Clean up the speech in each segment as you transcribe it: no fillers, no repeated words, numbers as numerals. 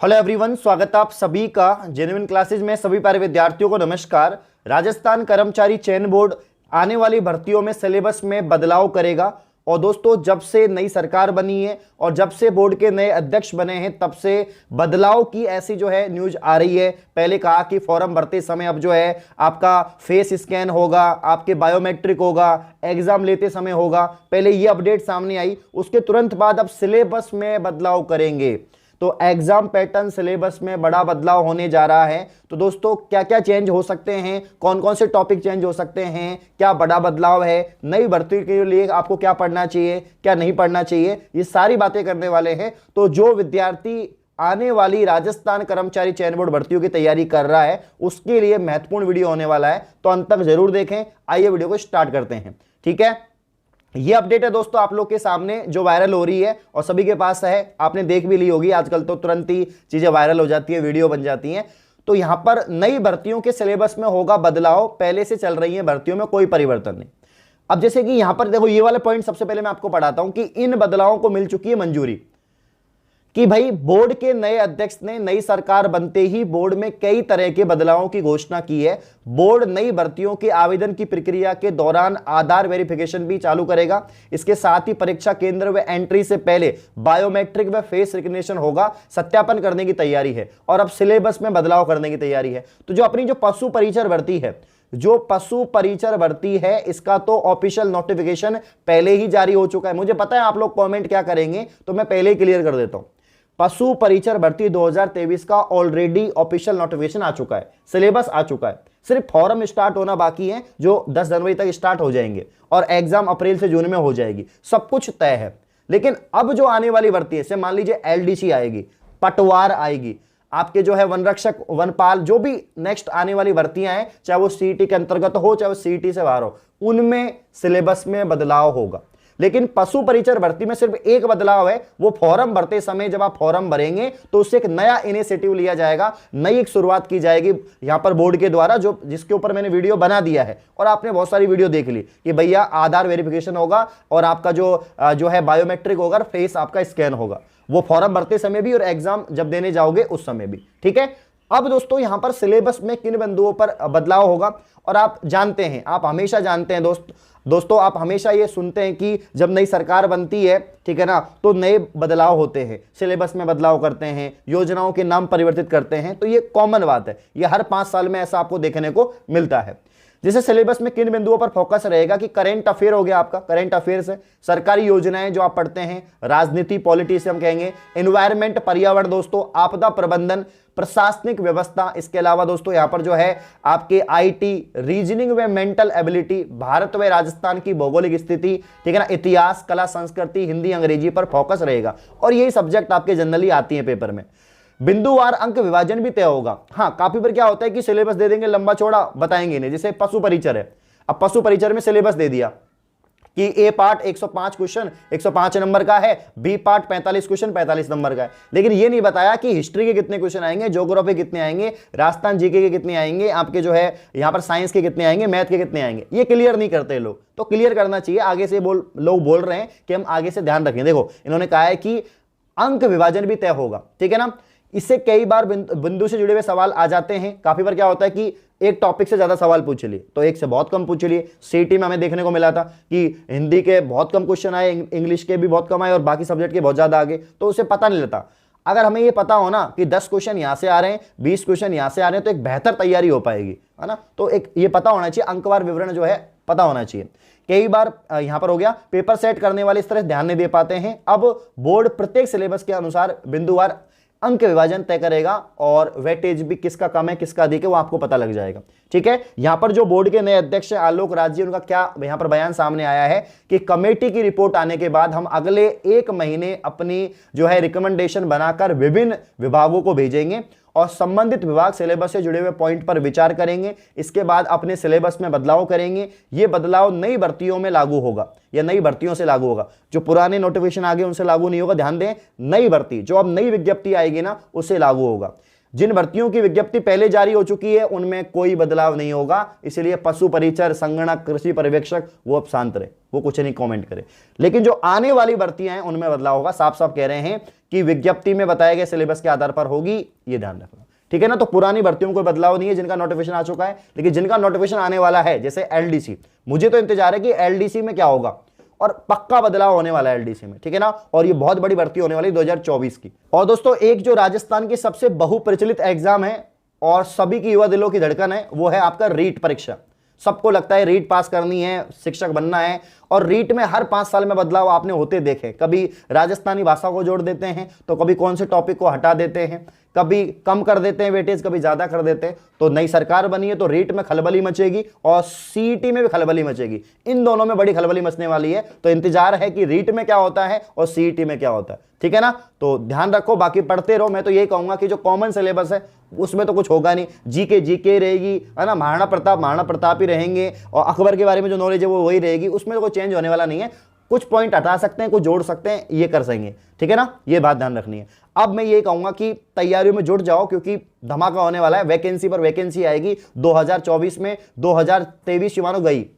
Hello everyone, स्वागत है आप सभी का जेन्युइन क्लासेज में। सभी प्यारे विद्यार्थियों को नमस्कार। राजस्थान कर्मचारी चयन बोर्ड आने वाली भर्तियों में सिलेबस में बदलाव करेगा। और दोस्तों, जब से नई सरकार बनी है और जब से बोर्ड के नए अध्यक्ष बने हैं तब से बदलाव की ऐसी न्यूज आ रही है। पहले कहा कि फॉर्म भरते समय अब आपका फेस स्कैन होगा, आपके बायोमेट्रिक होगा, एग्जाम लेते समय होगा। पहले ये अपडेट सामने आई, उसके तुरंत बाद अब सिलेबस में बदलाव करेंगे। तो एग्जाम पैटर्न सिलेबस में बड़ा बदलाव होने जा रहा है। तो दोस्तों, क्या क्या चेंज हो सकते हैं, कौन कौन से टॉपिक चेंज हो सकते हैं, क्या बड़ा बदलाव है, नई भर्ती के लिए आपको क्या पढ़ना चाहिए, क्या नहीं पढ़ना चाहिए, ये सारी बातें करने वाले हैं। तो जो विद्यार्थी आने वाली राजस्थान कर्मचारी चयन बोर्ड भर्तियों की तैयारी कर रहा है उसके लिए महत्वपूर्ण वीडियो होने वाला है, तो अंत तक जरूर देखें। आइए वीडियो को स्टार्ट करते हैं। ठीक है, ये अपडेट है दोस्तों आप लोग के सामने जो वायरल हो रही है और सभी के पास है। आपने देख भी ली होगी, आजकल तो तुरंत ही चीजें वायरल हो जाती है, वीडियो बन जाती हैं। तो यहां पर नई भर्तियों के सिलेबस में होगा बदलाव, पहले से चल रही है भर्तियों में कोई परिवर्तन नहीं। अब जैसे कि यहां पर देखो, ये वाले पॉइंट सबसे पहले मैं आपको पढ़ाता हूं कि इन बदलावों को मिल चुकी है मंजूरी कि भाई बोर्ड के नए अध्यक्ष ने नई सरकार बनते ही बोर्ड में कई तरह के बदलावों की घोषणा की है। बोर्ड नई भर्तियों के आवेदन की प्रक्रिया के दौरान आधार वेरिफिकेशन भी चालू करेगा। इसके साथ ही परीक्षा केंद्र व एंट्री से पहले बायोमेट्रिक व फेस रिकग्निशन होगा, सत्यापन करने की तैयारी है। और अब सिलेबस में बदलाव करने की तैयारी है। तो जो अपनी पशु परिचर भर्ती है, जो पशु परिचर भर्ती है, इसका तो ऑफिशियल नोटिफिकेशन पहले ही जारी हो चुका है। मुझे पता है आप लोग कमेंट क्या करेंगे, तो मैं पहले ही क्लियर कर देता हूं। पशु परिचर भर्ती 2023 का ऑलरेडी ऑफिशियल नोटिफिकेशन आ चुका है, सिलेबस आ चुका है। सिर्फ फॉर्म स्टार्ट होना बाकी है, जो 10 जनवरी तक स्टार्ट हो जाएंगे और एग्जाम अप्रैल से जून में हो जाएगी। सब कुछ तय है। लेकिन अब जो आने वाली भर्ती है, मान लीजिए एलडीसी आएगी, पटवार आएगी, आपके वन रक्षक, वनपाल, जो भी नेक्स्ट आने वाली भर्तियां हैं, चाहे वो सीईटी के अंतर्गत हो चाहे वो सीईटी से बाहर हो, उनमें सिलेबस में बदलाव होगा। लेकिन पशु परिचर भर्ती में सिर्फ एक बदलाव है, वो फॉर्म भरते समय जब आप फॉर्म भरेंगे तो उससे एक नया इनिशिएटिव लिया जाएगा, नई एक शुरुआत की जाएगी यहां पर बोर्ड के द्वारा, जो जिसके ऊपर मैंने वीडियो बना दिया है और आपने बहुत सारी वीडियो देख ली कि भैया आधार वेरिफिकेशन होगा और आपका जो है बायोमेट्रिक होगा, फेस आपका स्कैन होगा, वो फॉर्म भरते समय भी और एग्जाम जब देने जाओगे उस समय भी। ठीक है, अब दोस्तों यहां पर सिलेबस में किन बिंदुओं पर बदलाव होगा, और आप जानते हैं, आप हमेशा जानते हैं दोस्तों आप हमेशा ये सुनते हैं कि जब नई सरकार बनती है, ठीक है ना, तो नए बदलाव होते हैं, सिलेबस में बदलाव करते हैं, योजनाओं के नाम परिवर्तित करते हैं। तो ये कॉमन बात है, ये हर 5 साल में ऐसा आपको देखने को मिलता है। जैसे सिलेबस में किन बिंदुओं पर फोकस रहेगा कि करंट अफेयर हो गया, आपका करंट अफेयर्स है, सरकारी योजनाएं जो आप पढ़ते हैं, राजनीति पॉलिटी से हम कहेंगे, एनवायरमेंट पर्यावरण दोस्तों, आपदा प्रबंधन, प्रशासनिक व्यवस्था। इसके अलावा दोस्तों यहां पर आपके आईटी, रीजनिंग व मेंटल एबिलिटी, भारत व राजस्थान की भौगोलिक स्थिति, ठीक है ना, इतिहास, कला, संस्कृति, हिंदी, अंग्रेजी पर फोकस रहेगा। और यही सब्जेक्ट आपके जनरली आती है पेपर में। बिंदुवार अंक विभाजन भी तय होगा। हाँ, कॉपी पर क्या होता है कि सिलेबस दे देंगे, लंबा चौड़ा बताएंगे नहीं। जैसे पशु परिचर है, अब पशु परिचर में सिलेबस दे दिया कि ए पार्ट 105 क्वेश्चन 105 नंबर का है, बी पार्ट 45 क्वेश्चन 45 नंबर का है। लेकिन ये नहीं बताया कि हिस्ट्री के कितने क्वेश्चन आएंगे, ज्योग्राफी कितने आएंगे, राजस्थान जीके के कितने आएंगे, आपके यहां पर साइंस के कितने आएंगे, मैथ के कितने आएंगे। ये क्लियर नहीं करते लोग, तो क्लियर करना चाहिए। आगे से लोग बोल रहे हैं कि हम आगे से ध्यान रखें। देखो, इन्होंने कहा है कि अंक विभाजन भी तय होगा, ठीक है ना। इससे कई बार बिंदु से जुड़े हुए सवाल आ जाते हैं। काफी बार क्या होता है कि एक टॉपिक से ज्यादा सवाल पूछ लिए, तो एक से बहुत कम पूछ लिए। सीईटी में हमें देखने को मिला था कि हिंदी के बहुत कम क्वेश्चन आए, इंग्लिश के भी बहुत कम आए और बाकी सब्जेक्ट के बहुत ज्यादा आगे, तो उसे पता नहीं लगता। अगर हमें ये पता हो ना कि 10 क्वेश्चन यहां से आ रहे हैं, 20 क्वेश्चन यहां से आ रहे हैं, तो एक बेहतर तैयारी हो पाएगी, है ना। तो एक ये पता होना चाहिए, अंकवार विवरण पता होना चाहिए। कई बार यहां पर हो गया, पेपर सेट करने वाले इस तरह ध्यान नहीं दे पाते हैं। अब बोर्ड प्रत्येक सिलेबस के अनुसार बिंदुवार अंक विभाजन तय करेगा और वेटेज भी किसका कम है किसका अधिक है वो आपको पता लग जाएगा। ठीक है, यहां पर जो बोर्ड के नए अध्यक्ष आलोक राज जी, उनका क्या यहां पर बयान सामने आया है कि कमेटी की रिपोर्ट आने के बाद हम अगले 1 महीने अपनी रिकमेंडेशन बनाकर विभिन्न विभागों को भेजेंगे और संबंधित विभाग सिलेबस से जुड़े हुए पॉइंट पर विचार करेंगे। इसके बाद अपने सिलेबस में बदलाव करेंगे। यह बदलाव नई भर्तियों में लागू होगा या नई भर्तियों से लागू होगा। जो पुराने नोटिफिकेशन आगे उनसे लागू नहीं होगा। ध्यान दें, नई भर्ती जो अब नई विज्ञप्ति आएगी ना, उससे लागू होगा। जिन भर्तियों की विज्ञप्ति पहले जारी हो चुकी है उनमें कोई बदलाव नहीं होगा, इसलिए पशु परिचर, संगणक, कृषि पर्यवेक्षक वो अब शांत रहे, वो कुछ नहीं कमेंट करे। लेकिन जो आने वाली भर्तियां हैं उनमें बदलाव होगा, साफ साफ कह रहे हैं कि विज्ञप्ति में बताए गए सिलेबस के आधार पर होगी, ये ध्यान रखना, ठीक है ना। तो पुरानी भर्तियों में कोई बदलाव नहीं है जिनका नोटिफिकेशन आ चुका है, लेकिन जिनका नोटिफिकेशन आने वाला है जैसे एलडीसी, मुझे तो इंतजार है कि एलडीसी में क्या होगा, और पक्का बदलाव होने वाला है एलडीसी में, ठीक है ना। और ये बहुत बड़ी भर्ती होने वाली 2024 की। और दोस्तों एक जो राजस्थान की सबसे बहुप्रचलित एग्जाम है और सभी की युवा दिलों की धड़कन है, वो है आपका रीट परीक्षा। सबको लगता है रीट पास करनी है, शिक्षक बनना है, और रीट में हर 5 साल में बदलाव आपने होते देखे। कभी राजस्थानी भाषा को जोड़ देते हैं, तो कभी कौन से टॉपिक को हटा देते हैं, कभी कम कर देते हैं वेटेज, कभी ज्यादा कर देते हैं। तो नई सरकार बनी है तो रीट में खलबली मचेगी और सीईटी में भी खलबली मचेगी, इन दोनों में बड़ी खलबली मचने वाली है। तो इंतजार है कि रीट में क्या होता है और सीईटी में क्या होता है, ठीक है ना। तो ध्यान रखो, बाकी पढ़ते रहो। मैं तो यही कहूंगा कि जो कॉमन सिलेबस है उसमें तो कुछ होगा नहीं, जीके रहेगी, है ना, महाराणा प्रताप ही रहेंगे, और अकबर के बारे में जो नॉलेज है वो वही रहेगी, उसमें तो कोई चेंज होने वाला नहीं है। कुछ पॉइंट हटा सकते हैं, कुछ जोड़ सकते हैं, ये कर सकेंगे, ठीक है ना, ये बात ध्यान रखनी है। अब मैं ये कहूंगा कि तैयारियों में जुट जाओ, क्योंकि धमाका होने वाला है, वैकेंसी पर वैकेंसी आएगी 2024 में। 2023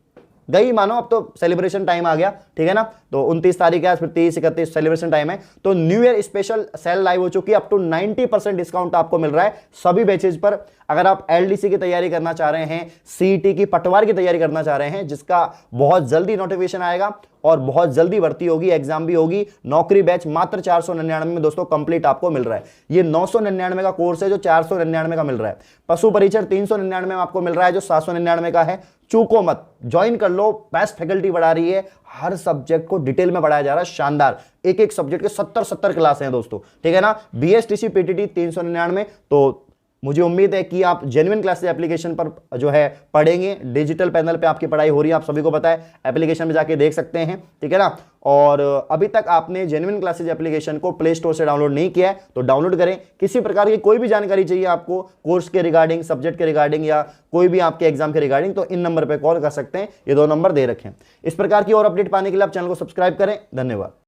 गई मानो, अब तो सेलिब्रेशन टाइम आ गया, ठीक है ना। तो 29 तारीख है, फिर 30, 31 सेलिब्रेशन टाइम है। तो new year special cell live हो चुकी है, अप टू 90% डिस्काउंट आपको मिल रहा है सभी बैचेज पर। अगर आप एलडीसी की तैयारी करना चाह रहे हैं, सीईटी की, पटवार की तैयारी करना चाह रहे हैं, जिसका बहुत जल्दी नोटिफिकेशन आएगा और बहुत जल्दी भर्ती होगी, एग्जाम भी होगी, नौकरी बैच मात्र 499 में दोस्तों कंप्लीट आपको मिल रहा है। ये 999 का कोर्स है जो 499 का मिल रहा है। पशु परिचर 399 में आपको मिल रहा है जो 799 का है। चूको मत, ज्वाइन कर लो, बेस्ट फैकल्टी बढ़ा रही है, हर सब्जेक्ट को डिटेल में पढ़ाया जा रहा है, शानदार। एक एक सब्जेक्ट के 70 क्लास हैं दोस्तों, ठीक है ना। BSTC PTT 399। तो मुझे उम्मीद है कि आप जेन्युइन क्लासेस एप्लीकेशन पर जो है पढ़ेंगे, डिजिटल पैनल पे आपकी पढ़ाई हो रही है, आप सभी को पता है, एप्लीकेशन में जाके देख सकते हैं, ठीक है ना। और अभी तक आपने जेन्युइन क्लासेस एप्लीकेशन को प्ले स्टोर से डाउनलोड नहीं किया है तो डाउनलोड करें। किसी प्रकार की कोई भी जानकारी चाहिए आपको कोर्स के रिगार्डिंग, सब्जेक्ट के रिगार्डिंग, या कोई भी आपके एग्जाम के रिगार्डिंग, तो इन नंबर पर कॉल कर सकते हैं, ये 2 नंबर दे रखें। इस प्रकार की और अपडेट पाने के लिए आप चैनल को सब्सक्राइब करें। धन्यवाद।